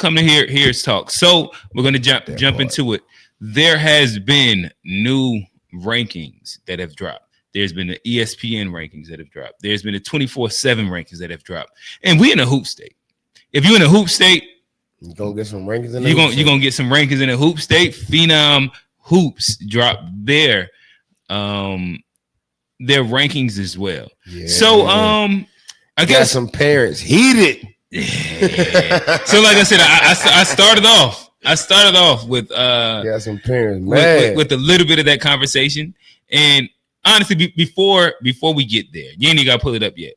come to here's talk. So we're gonna jump into it. There has been new rankings that have dropped. There's been the ESPN rankings that have dropped. There's been the 24/7 rankings that have dropped. And we in a hoop state. If you're in a hoop state, you're gonna get some rankings in you're gonna get some rankings in a hoop state. Phenom Hoops dropped their rankings as well. Yeah, so I guess some parents heated. Yeah. So like I said, I started off with got some parents with a little bit of that conversation. And honestly, before we get there, you ain't got to pull it up yet.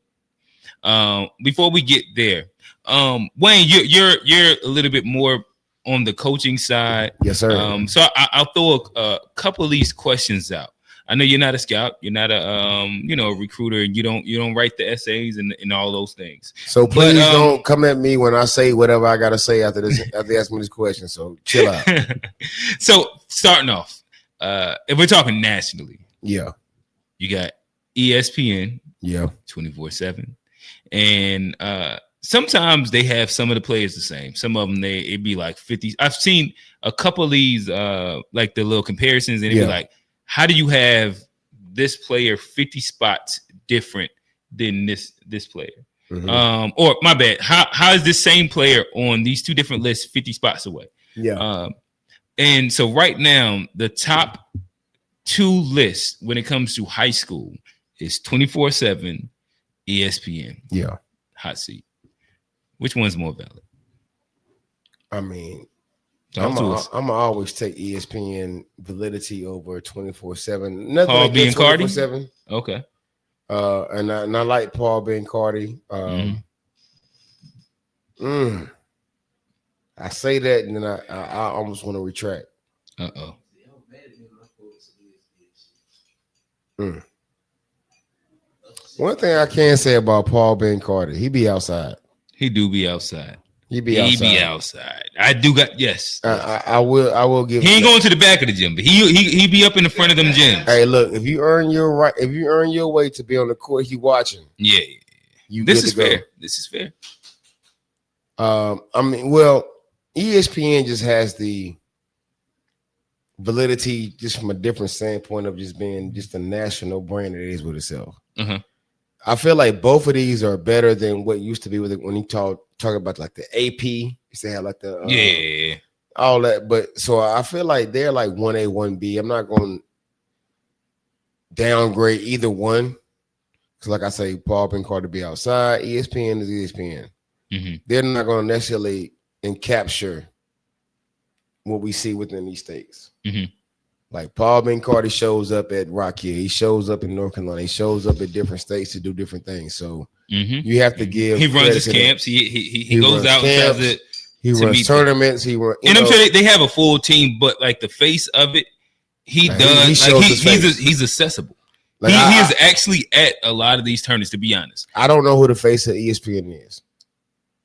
Before we get there, Wayne, you're a little bit more on the coaching side. Yes, sir. So I'll throw a couple of these questions out. I know you're not a scout, you're not a a recruiter, and you don't write the essays and all those things. So please don't come at me when I say whatever I gotta say after you ask me this question. So chill out. So starting off, if we're talking nationally, yeah, you got ESPN, 24/7, and sometimes they have some of the players the same. Some of them it'd be like 50. I've seen a couple of these like the little comparisons, and it'd be like, how do you have this player 50 spots different than this player? Mm-hmm. Or my bad, how is this same player on these two different lists 50 spots away? Yeah. And so right now, the top two lists when it comes to high school is 24/7, ESPN. Yeah. Hot seat. Which one's more valid? I mean, I'm gonna always take ESPN validity over 24/7. Paul Biancardi. Okay. And I like Paul Biancardi. I say that, and then I almost want to retract. One thing I can say about Paul Biancardi, he be outside. He do be outside. He be outside. I do got yes. I will give. He ain't going to the back of the gym, but he be up in the front of them gyms. Hey, look, if you earn your way to be on the court, he watching. Yeah. This is fair. This is fair. I mean, well, ESPN just has the validity just from a different standpoint of just being just a national brand it is with itself. Uh-huh. I feel like both of these are better than what used to be with it when you talk about like the AP. Used to have like the all that. But so I feel like they're like 1A, 1B. I'm not going to downgrade either one. Because like I say, Paul Biancardi to be outside. ESPN is ESPN. Mm-hmm. They're not going to necessarily capture what we see within these states. Mm-hmm. Like Paul Biancardi shows up at Rock Hill. He shows up in North Carolina. He shows up at different states to do different things. So you have to give. He runs his camps. He goes out and does it. He runs tournaments. And I'm sure they have a full team, but like the face of it, he does. He's accessible. Like he is actually at a lot of these tournaments. To be honest, I don't know who the face of ESPN is.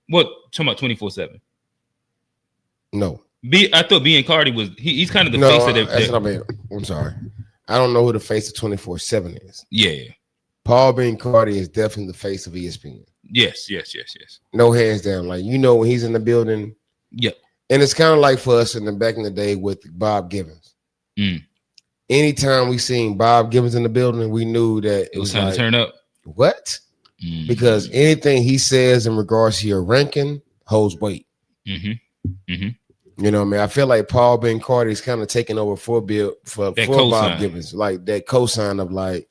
What talking about 24/7? No. I thought Biancardi was he's kind of the face of their. That's what I mean. I'm sorry. I don't know who the face of 24/7 is. Yeah. Paul Biancardi is definitely the face of ESPN. Yes. No hands down. Like, when he's in the building. Yep. And it's kind of like for us back in the day with Bob Givens. Anytime we seen Bob Givens in the building, we knew that it was time to turn up. What? Because anything he says in regards to your ranking holds weight. You know what I mean? I feel like Paul Biancardi is kind of taking over for Bob Givens. Like that cosign of like,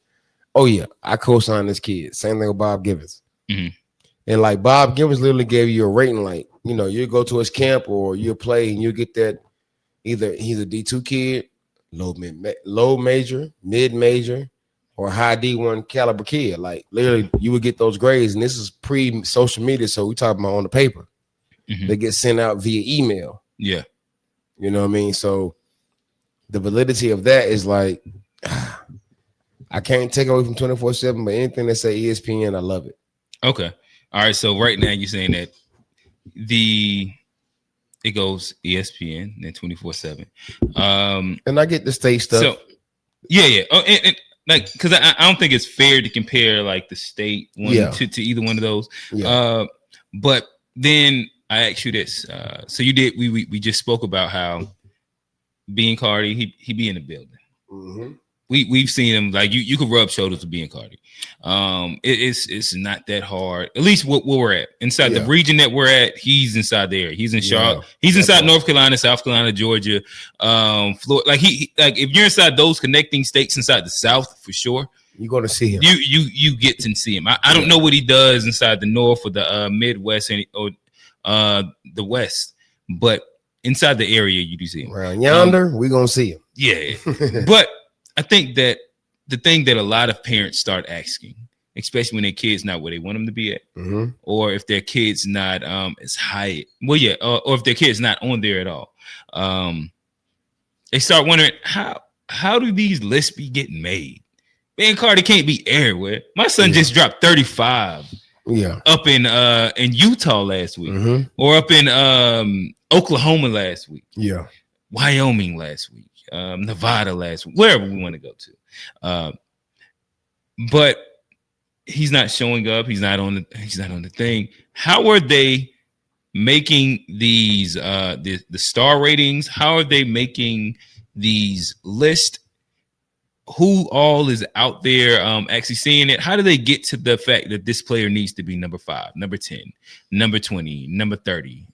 oh yeah, I cosign this kid. Same thing with Bob Givens. And like Bob Givens literally gave you a rating. Like, you go to his camp or you play and you get that either he's a D2 kid, low major, mid major, or high D1 caliber kid. Like literally you would get those grades. And this is pre-social media. So we talking about on the paper. They get sent out via email. Yeah. You know what I mean? So the validity of that is like, I can't take away from 24/7, but anything that say ESPN, I love it. Okay. All right. So right now you're saying that it goes ESPN and then 24/7. And I get the state stuff. So yeah. Oh, and like, because I don't think it's fair to compare like the state one to either one of those. Yeah. But then I asked you this. So you did. We just spoke about how being Cardi, he be in the building. Mm-hmm. We've seen him, like you could rub shoulders with being Cardi. It's not that hard. At least where we're at, inside the region that we're at, he's inside there. He's in Charlotte. He's inside North Carolina, South Carolina, Georgia, Florida. Like like if you're inside those connecting states inside the South, for sure, you're gonna see him. You get to see him. I don't know what he does inside the North or the Midwest or the West, but inside the area you do see him. Around yonder, we're gonna see him. Yeah, but I think that the thing that a lot of parents start asking, especially when their kids not where they want them to be at, or if their kids not as high, or if their kids not on there at all, they start wondering how do these lists be getting made? Man, Cardi can't be everywhere. My son just dropped 35. Yeah, up in Utah last week, or up in Oklahoma last week. Yeah, Wyoming last week. Nevada last week, wherever we want to go to, but he's not showing up. He's not on the thing. How are they making these the star ratings? How are they making these lists? Who all is out there actually seeing it? How do they get to the fact that this player needs to be number 5, number 10, number 20, number 30?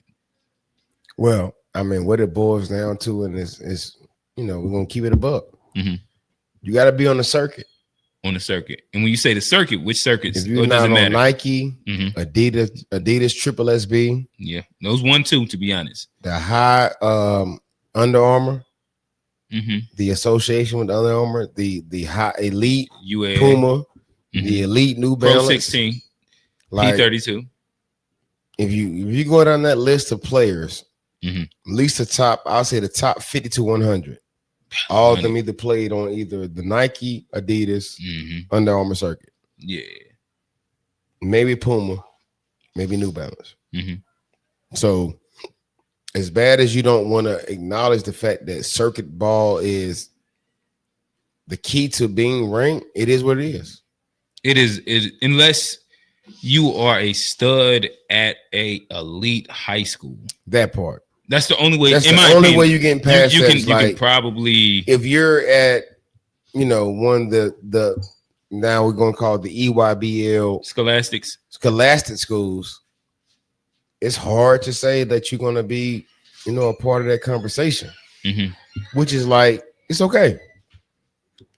Well, I mean, what it boils down to, and is we're gonna keep it above. Mm-hmm. You got to be on the circuit. On the circuit, and when you say the circuit, which circuits? If you're not on Nike, Adidas, Triple SB, those 1, 2. To be honest, the high Under Armour, the association with Under Armour, the high elite UA, Puma, the elite New Balance, Pro 16, P32. If you go down that list of players, at least I'll say the top 50 to 100. All of them either played on either the Nike, Adidas, Under Armour circuit. Yeah. Maybe Puma, maybe New Balance. So as bad as you don't want to acknowledge the fact that circuit ball is the key to being ranked, it is what it is. It is unless you are a stud at a elite high school. That part. That's the only way. That's the only way you're getting past. You can probably, if you're at, one of the now we're gonna call it the EYBL scholastic schools. It's hard to say that you're gonna be, a part of that conversation, which is like it's okay.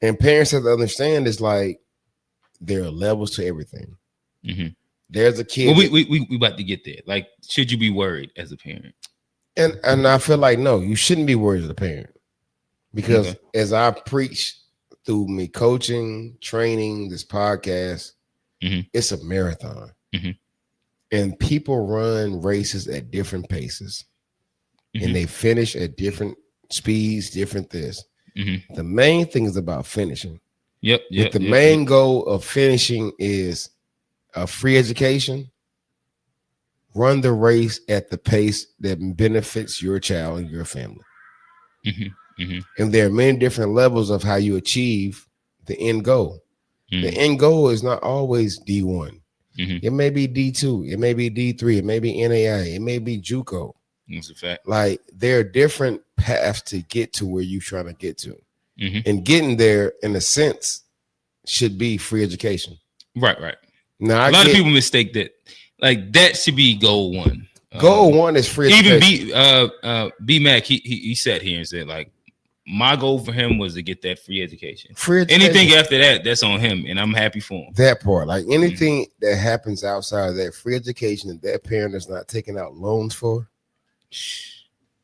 And parents have to understand it's like there are levels to everything. There's a kid. Well, we about to get there. Like, should you be worried as a parent? And I feel like, no, you shouldn't be worried as a parent, because as I preach through me coaching, training, this podcast, it's a marathon, and people run races at different paces, and they finish at different speeds, different this. The main thing is about finishing. The main goal of finishing is a free education. Run the race at the pace that benefits your child and your family. And there are many different levels of how you achieve the end goal. The end goal is not always D1. It may be D2. It may be D3. It may be NAI. It may be JUCO. That's a fact. Like, there are different paths to get to where you're trying to get to. And getting there, in a sense, should be free education. Right. Now, a lot of people mistake that. Like, that should be goal 1. Goal 1 is free education. Even B Mac, he sat here and said, like, my goal for him was to get that free education. Anything after that, that's on him, and I'm happy for him. That part, like anything that happens outside of that free education that that parent is not taking out loans for,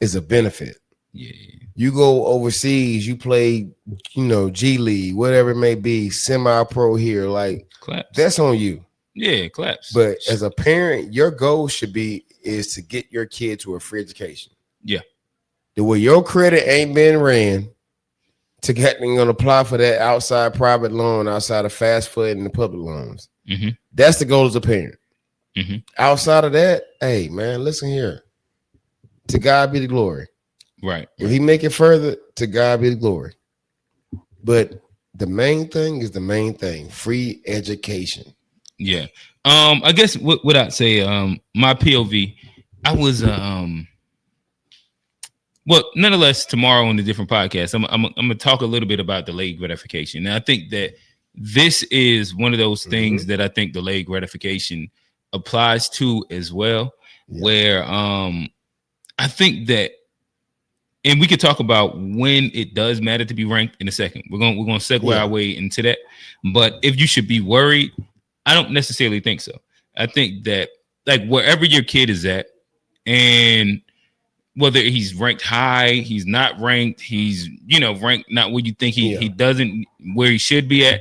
is a benefit. Yeah. You go overseas, you play, G League, whatever it may be, semi-pro here, like claps. That's on you. Yeah, claps. But as a parent, your goal is to get your kid to a free education. Yeah. The way your credit ain't been ran to getting gonna apply for that outside private loan, outside of fast food and the public loans. That's the goal as a parent. Outside of that, hey man, listen here. To God be the glory. Right. If he make it further, to God be the glory. But the main thing is the main thing: free education. Yeah. I guess what I'd say, my POV, I was well, nonetheless, tomorrow on a different podcast, I'm gonna talk a little bit about delayed gratification. Now, I think that this is one of those things that I think delayed gratification applies to as well, where I think that, and we could talk about when it does matter to be ranked in a second. We're gonna segue our way into that. But if you should be worried, I don't necessarily think so. I think that like wherever your kid is at, and whether he's ranked high, he's not ranked, he's ranked not where you think he doesn't where he should be at.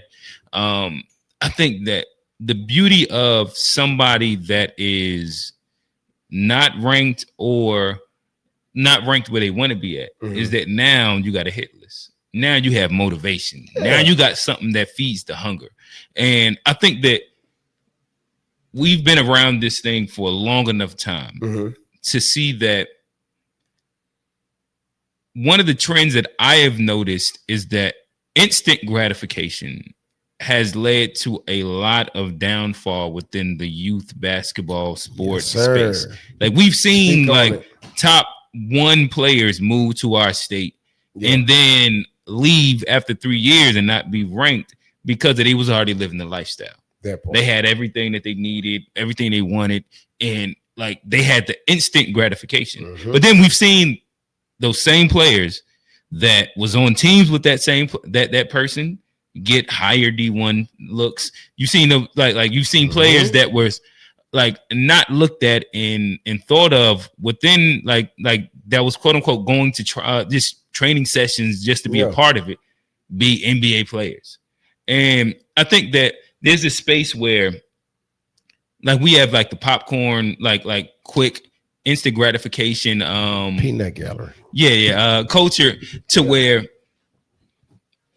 I think that the beauty of somebody that is not ranked or not ranked where they want to be at is that now you got a hit list. Now you have motivation. Now you got something that feeds the hunger. And I think that we've been around this thing for a long enough time to see that one of the trends that I have noticed is that instant gratification has led to a lot of downfall within the youth basketball sports space. Like we've seen top 1 players move to our state and then leave after 3 years and not be ranked because they was already living the lifestyle. They had everything that they needed, everything they wanted, and like they had the instant gratification. But then we've seen those same players that was on teams with that same that person get higher D1 looks. You've seen them like you've seen players that was like not looked at and thought of within like that was quote unquote going to try just training sessions just to be a part of it, be NBA players. And I think that there's a space where like we have like the popcorn like quick instant gratification peanut gallery culture to where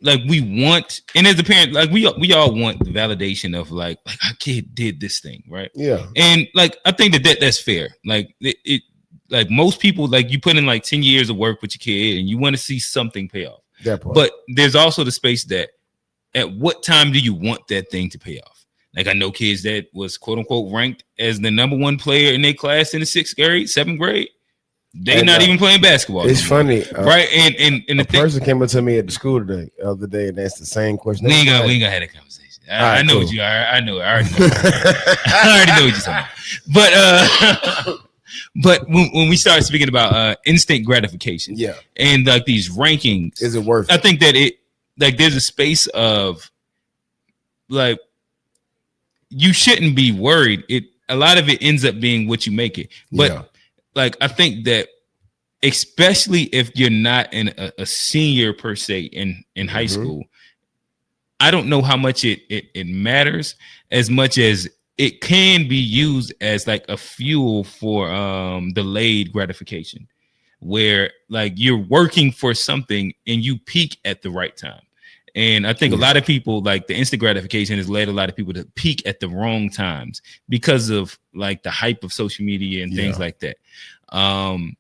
like we want, and as a parent, like we all want the validation of like our kid did this thing, right? And like I think that's fair. Like it like most people, like you put in like 10 years of work with your kid and you want to see something pay off. But there's also the space that at what time do you want that thing to pay off? Like I know kids that was quote unquote ranked as the number 1 player in their class in the 6th grade, 7th grade. They not even playing basketball. It's funny, right? And the person came up to me at the school today, the other day, and asked the same question. We ain't gonna have a conversation. I know what you are. I know. I already know. I already know what you're talking about. But when we start speaking about instant gratification, and like these rankings, is it worth? I think that it like there's a space of like you shouldn't be worried. A lot of it ends up being what you make it, but. Like I think that especially if you're not a senior per se in high school, I don't know how much it matters as much as it can be used as like a fuel for delayed gratification, where like you're working for something and you peak at the right time. And I think a lot of people, like the instant gratification has led a lot of people to peak at the wrong times because of like the hype of social media and things like that. And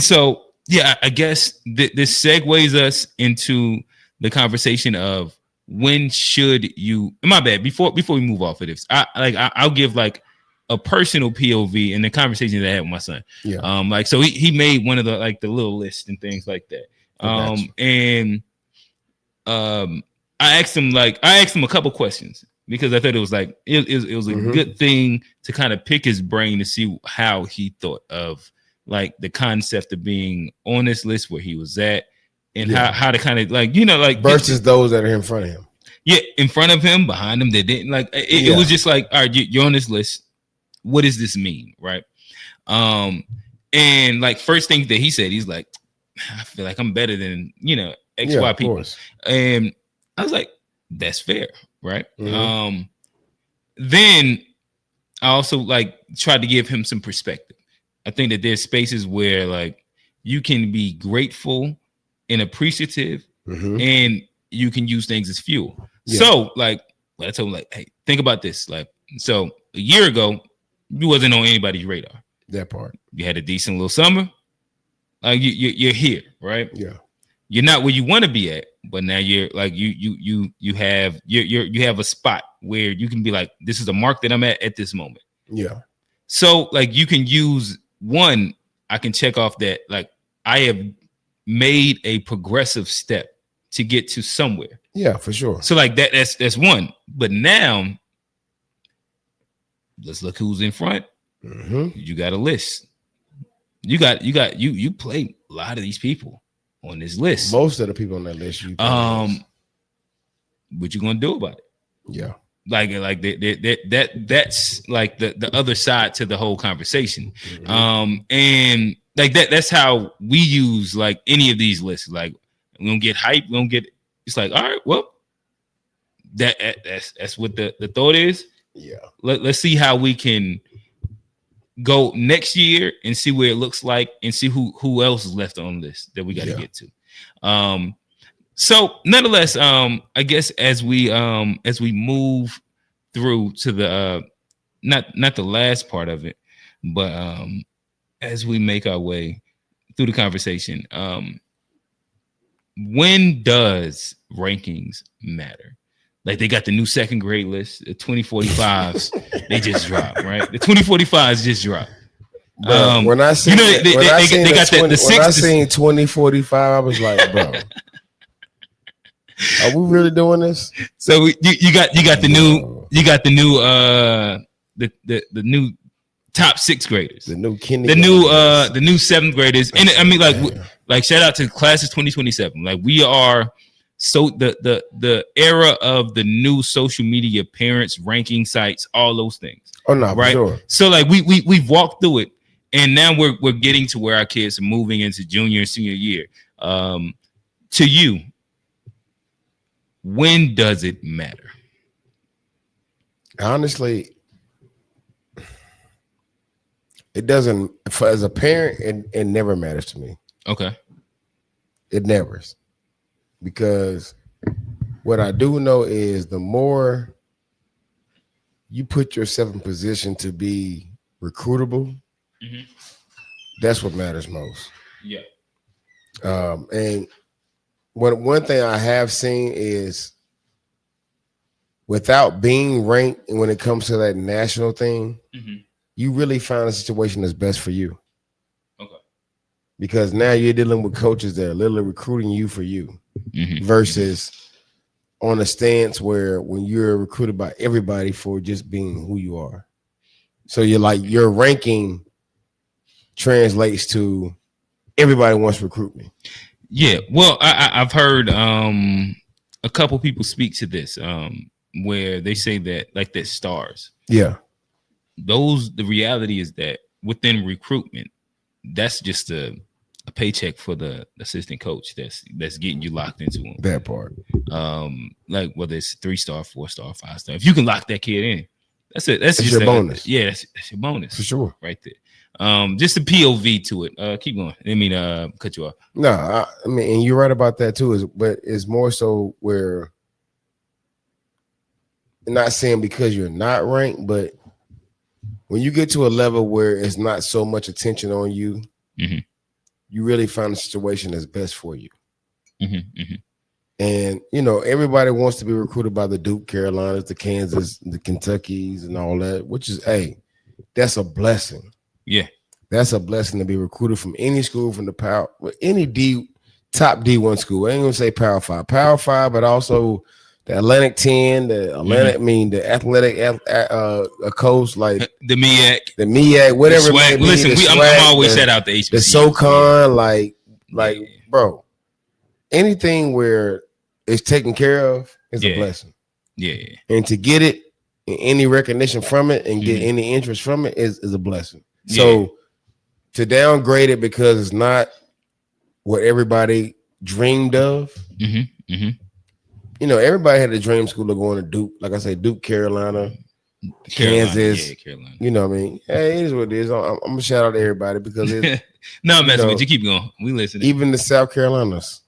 so, I guess this segues us into the conversation of when should you, my bad, before we move off of this, I'll give like a personal POV in the conversation that I had with my son. Like, so he made one of the, like the little list and things like that. I asked him a couple questions because I thought it was like it was a good thing to kind of pick his brain to see how he thought of like the concept of being on this list where he was at and how to kind of like like versus those that are in front of him. In front of him, behind him, they didn't like it. It was just like, all right, you're on this list. What does this mean, right? And like first thing that he said, he's like, I feel like I'm better than XY people. And I was like, that's fair, right? Then I also like tried to give him some perspective. I think that there's spaces where like you can be grateful and appreciative and you can use things as fuel. So like I told him, like, hey, think about this. Like, so a year ago, you wasn't on anybody's radar. That part. You had a decent little summer. Like you're here, right? You're not where you want to be at, but now you're like you have a spot where you can be like, this is a mark that I'm at this moment. So like you can use one, I can check off that like I have made a progressive step to get to somewhere. Yeah, for sure. So like that's one. But now let's look who's in front. Mm-hmm. You got a list. You play a lot of these people on this list. Most of the people on that list. What you gonna do about it? Yeah. Like that's like the other side to the whole conversation. Mm-hmm. And like that's how we use like any of these lists. Like we don't get hype, we don't get it's like, all right, well, that's what the thought is. Yeah. Let's see how we can go next year and see where it looks like and see who else is left on the list that we got to get to. So nonetheless, I guess as we move through to the not the last part of it, but as we make our way through the conversation, when does rankings matter? Like they got the new second grade list, the 2045s, they just dropped, right? The 2045s just dropped. When I seen, they got the when I seen 2045, I was like, bro. Are we really doing this? So you got the new top sixth graders, the new the new seventh graders, and I mean like shout out to class of 2027. Like we are so the era of the new social media parents ranking sites, all those things. Oh no, right? For sure. So like we've walked through it, and now we're getting to where our kids are moving into junior and senior year. To you. When does it matter? Honestly, it doesn't. As a parent, it never matters to me. Okay. It never. Because what I do know is the more you put yourself in position to be recruitable, mm-hmm. that's what matters most. Yeah. And one thing I have seen is without being ranked, and when it comes to that national thing, mm-hmm. you really find a situation that's best for you. Okay. Because now you're dealing with coaches that are literally recruiting you for you, mm-hmm. versus on a stance where when you're recruited by everybody for just being who you are. So you're like, your ranking translates to everybody wants to recruit me. Yeah, well, I've heard a couple people speak to this where they say that like that stars. Yeah. The reality is that within recruitment, that's just a paycheck for the assistant coach that's getting you locked into them. That part. Like whether it's 3-star, 4-star, 5-star. If you can lock that kid in, that's it. That's just your bonus. Yeah, that's your bonus. For sure. Right there. Just a POV to it. Keep going. I mean, cut you off. No, I mean, and you're right about that too. But it's more so where, not saying because you're not ranked, but when you get to a level where it's not so much attention on you, mm-hmm. you really find a situation that's best for you. Mm-hmm. Mm-hmm. And everybody wants to be recruited by the Duke Carolinas, the Kansas, the Kentuckys, and all that. Which is, that's a blessing. Yeah, that's a blessing to be recruited from any school, from the power, any top D1 school. I ain't gonna say Power 5, but also the Atlantic 10, the Atlantic, mm-hmm. The athletic coast, like the MEAC, whatever. Listen, I'm always shout out the HBCU. The SoCon, like, bro, anything where it's taken care of is a blessing. Yeah, and to get it, and any recognition from it, and get any interest from it is a blessing. So to downgrade it because it's not what everybody dreamed of, mm-hmm. Mm-hmm. Everybody had a dream school of going to Duke. Like I say, Duke, Carolina, Kansas. Carolina. You know what I mean? Hey, it is what it is. I'm gonna shout out to everybody because it's no, I'm messing with you. Keep going. We listen. Even the South Carolinas.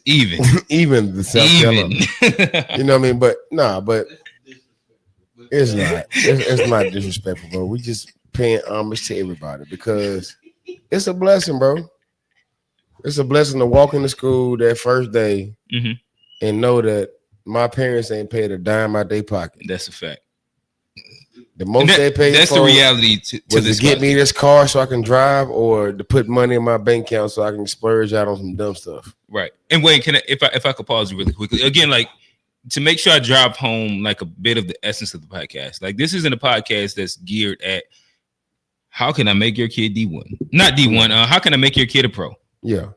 Even the South Carolinas. You know what I mean? But it's not. It's not disrespectful, bro. We just paying homage to everybody because it's a blessing, bro. It's a blessing to walk into school that first day, mm-hmm. and know that my parents ain't paid a dime out their pocket. That's a fact. The most they paid that's for the reality to this. To get me this car so I can drive, or to put money in my bank account so I can splurge out on some dumb stuff. Right. And Wayne, if I could pause you really quickly again, like to make sure I drive home like a bit of the essence of the podcast. Like this isn't a podcast that's geared at how can I make your kid D1, not D1. How can I make your kid a pro? Yeah.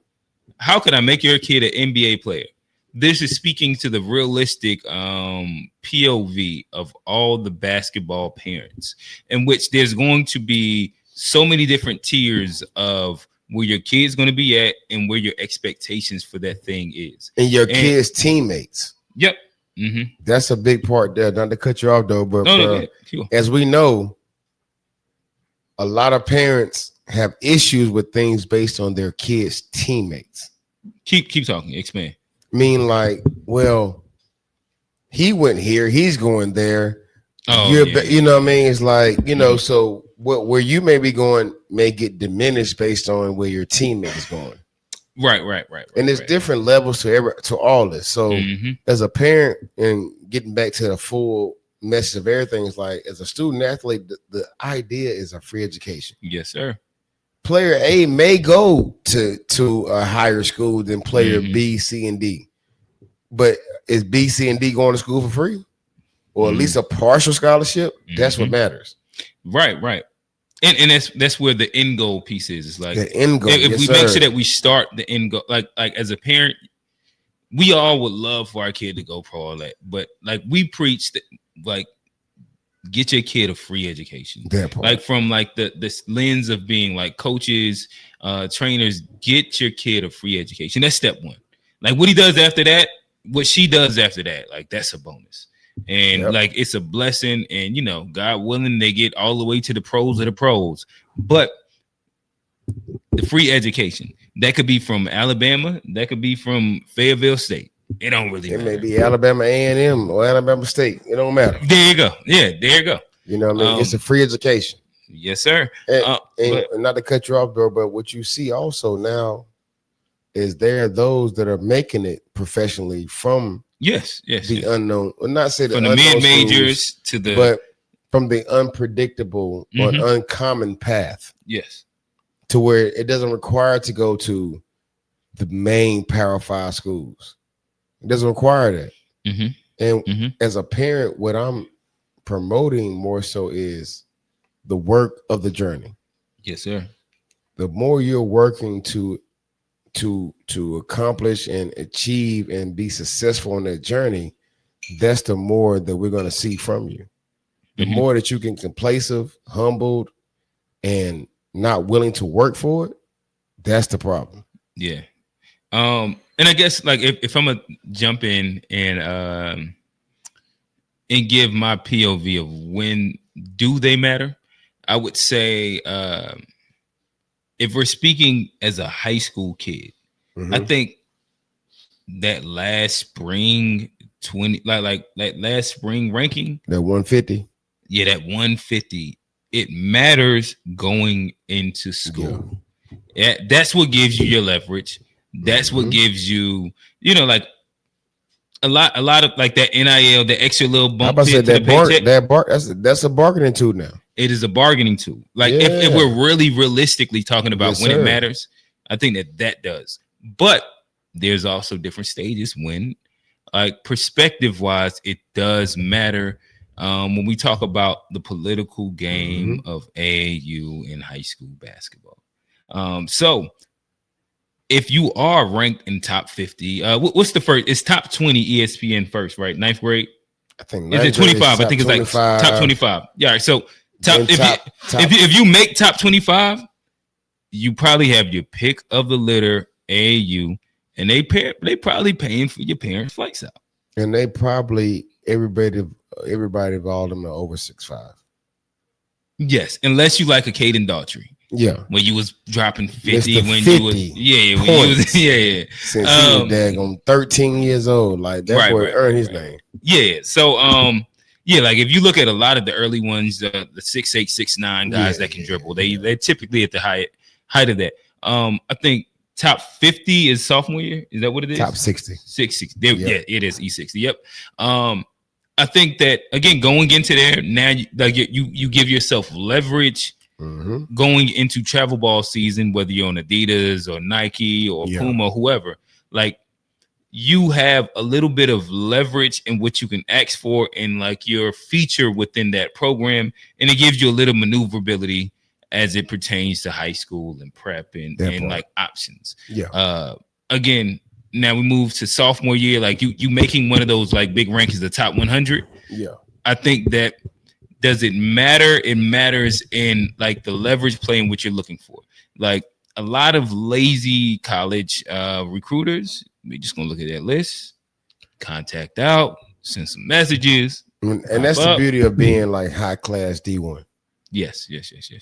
How can I make your kid an NBA player? This is speaking to the realistic POV of all the basketball parents, in which there's going to be so many different tiers of where your kid's going to be at and where your expectations for that thing is. And your kids' teammates. Yep. That's a big part there. Not to cut you off, though, but as we know, a lot of parents have issues with things based on their kids' teammates. Keep talking. Expand. Mean like, well, he went here, he's going there. Oh, you know what I mean? It's like, you know, so where you may be going may get diminished based on where your teammate is going. Right. And there's different levels to all this. So as a parent, and getting back to the full message of everything, is like, as a student athlete, the idea is a free education. Yes, sir. Player A may go to a higher school than player B, C, and D. But is B, C, and D going to school for free? Or at least a partial scholarship? That's what matters. Right. And that's where the end goal piece is. It's like the end goal. If we make sure that we start the end goal, like as a parent, we all would love for our kid to go pro, all that. But like we preach that, like, get your kid a free education. Like from like this lens of being like coaches, trainers, get your kid a free education. That's step one. Like what he does after that, what she does after that, like that's a bonus. And like it's a blessing. And you know, God willing, they get all the way to the pros of the pros. But the free education, that could be from Alabama, that could be from Fayetteville State. It don't really matter. It may be Alabama A&M or Alabama State. It don't matter. There you go. Yeah, there you go. You know what I mean? It's a free education. Yes, sir. And not to cut you off, though, but what you see also now is there are those that are making it professionally from the unknown. Well, not say from the mid-majors to the, but from the unpredictable or uncommon path. Yes. To where it doesn't require to go to the main Power 5 schools. It doesn't require that. And as a parent, what I'm promoting more so is the work of the journey. Yes, sir. The more you're working to accomplish and achieve and be successful on that journey, that's the more that we're going to see from you. The more that you get complacent, humbled, and not willing to work for it, that's the problem. Yeah. And I guess like if I'm gonna jump in and give my POV of when do they matter, I would say if we're speaking as a high school kid, I think that last spring like that last spring ranking, that 150. Yeah, that 150, it matters going into school. Yeah, that's what gives you your leverage. That's what gives you, you know, like a lot of like that NIL, the extra little bump. That's a bargaining tool now. It is a bargaining tool. Like if we're really realistically talking about when it matters, I think that does. But there's also different stages when, like perspective wise, it does matter. When we talk about the political game of AAU in high school basketball. So if you are ranked in top 50, what's the first? It's top 20 ESPN first, right? Ninth grade. I think is it 25? I think it's 25. Like top 25. Yeah. Right, so if you make top 25, you probably have your pick of the litter AAU, and they probably paying for your parents' flights out. And they probably everybody of all of them are over 6'5". Yes, unless you like a Caden Daughtry. Yeah, when you was dropping 50, when 50 you was when you was since he was daggone 13 years old, like that boy earned his name. Yeah, so like if you look at a lot of the early ones, the 6'8", 6'9" guys that can dribble, they're typically at the height of that. I think top 50 is sophomore year. Is that what it is? Top 60. 60. Yeah, it is E60. Yep. I I think that again, going into there now, you give yourself leverage going into travel ball season, whether you're on Adidas or Nike or Puma, or whoever. Like you have a little bit of leverage in what you can ask for and like your feature within that program, and it gives you a little maneuverability as it pertains to high school and prep and like options. Again. Now we move to sophomore year, like you making one of those like big rankings, the top 100. Yeah, I think that does it matter? It matters in like the leverage play and what you're looking for. Like a lot of lazy college recruiters, we're just gonna look at that list, contact out, send some messages, and that's the beauty of being like high class D1. Yes.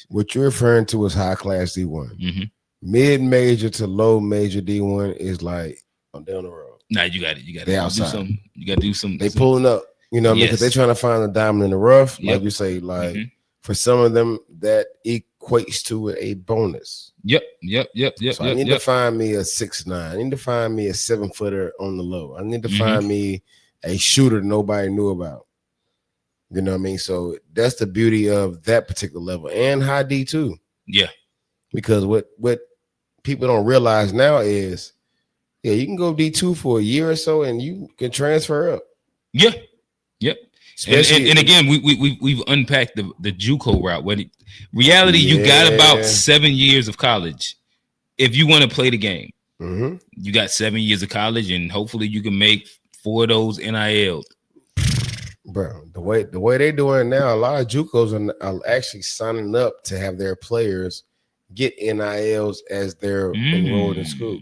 What you're referring to is high class D1. Mid major to low major D1 is like. Down the road. Nah, you got to do something. You got to do something. They pulling up, you know what I mean? Because they're trying to find a diamond in the rough. Like you say, like for some of them, that equates to a bonus. Yep. So I need to find me a 6'9". I need to find me a 7-footer on the low. I need to find me a shooter nobody knew about. You know what I mean? So that's the beauty of that particular level and high D too. Yeah. Because what people don't realize now is you can go D2 for a year or so, and you can transfer up. Yeah, yep. And again, we've unpacked the JUCO route. Reality, you got about 7 years of college if you want to play the game. You got 7 years of college, and hopefully you can make 4 of those NIL. Bro, the way they're doing now, a lot of JUCOs are actually signing up to have their players get NILs as they're enrolled in school.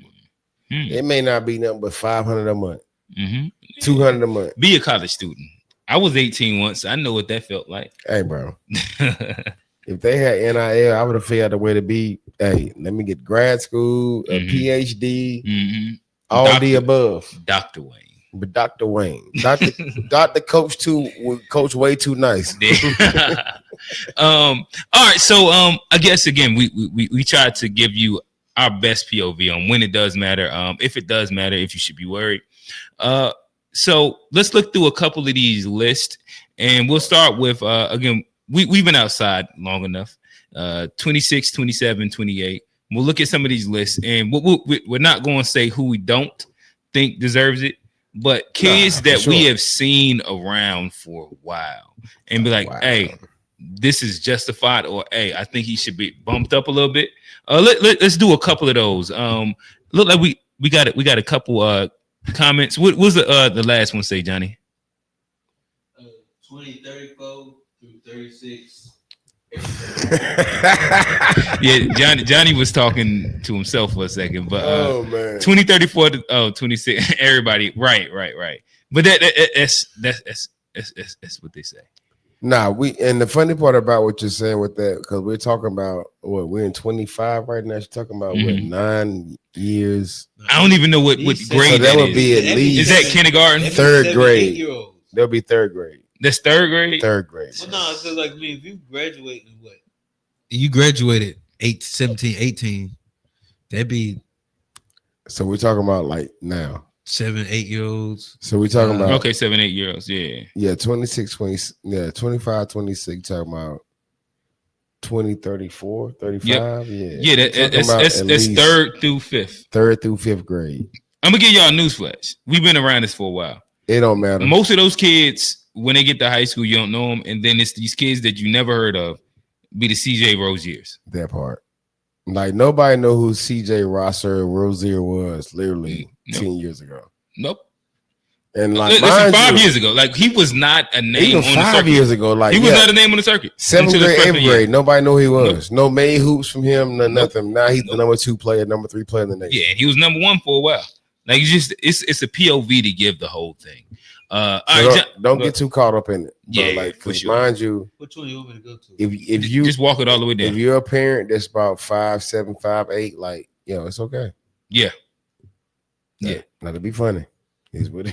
It may not be nothing but $500 a month, $200 a month. Be a college student. I was 18 once. I know what that felt like. Hey, bro. If they had NIL, I would have figured out a way to be, hey, let me get grad school, a PhD, all the above. Dr. Wayne. But Dr. Wayne. Dr. Coach too would coach way too nice. All right. So I guess again, we tried to give you our best POV on when it does matter, if it does matter, if you should be worried. So let's look through a couple of these lists, and we'll start with again, we've been outside long enough. 26, 27, 28. We'll look at some of these lists, and we're not going to say who we don't think deserves it, but kids that we have seen around for a while, and be like, hey, this is justified, or hey, I think he should be bumped up a little bit. Let's do a couple of those. Look like we got a couple comments. What was the last one say, Johnny? 2034 through 36. Yeah, Johnny was talking to himself for a second, but man. 2034 to 26. Everybody, right. But that's what they say. Nah, and the funny part about what you're saying with that, because we're talking about we're in 25 right now. You're talking about 9 years. I don't even know what grade so that would be at least. Is that kindergarten? Third grade. That'll be third grade. That's third grade. Third grade. Well, no, it's just like me. If you graduate in what? You graduated 17, 18. That'd be. So we're talking about like now. 7, 8 year olds. So we're talking about 7, 8 year olds, yeah. 26, 20, 25, 26, talking about 20, 34, 35. That's third through fifth. Third through fifth grade. I'm gonna give y'all a newsflash. We've been around this for a while. It don't matter. Most of those kids, when they get to high school, you don't know them, and then it's these kids that you never heard of, be the CJ Roziers. That part. Like nobody know who CJ Rozier was literally 10 years ago. Nope. And like 5 years ago, like he was not a name even on the circuit. 5 years ago, like he was not a name on the circuit. 7th grade, 8th grade, nobody knew who he was. No made hoops from him, nothing. Now he's the number 2 player, number 3 player in the nation. Yeah, and he was number 1 for a while. Like it's a POV to give the whole thing. Don't get too caught up in it. Yeah, like for sure. Mind you, which one you want me to go to? If you just walk it all the way down. If you're a parent that's about 5'7", 5'8", like it's okay. Yeah. Not to be funny. Is what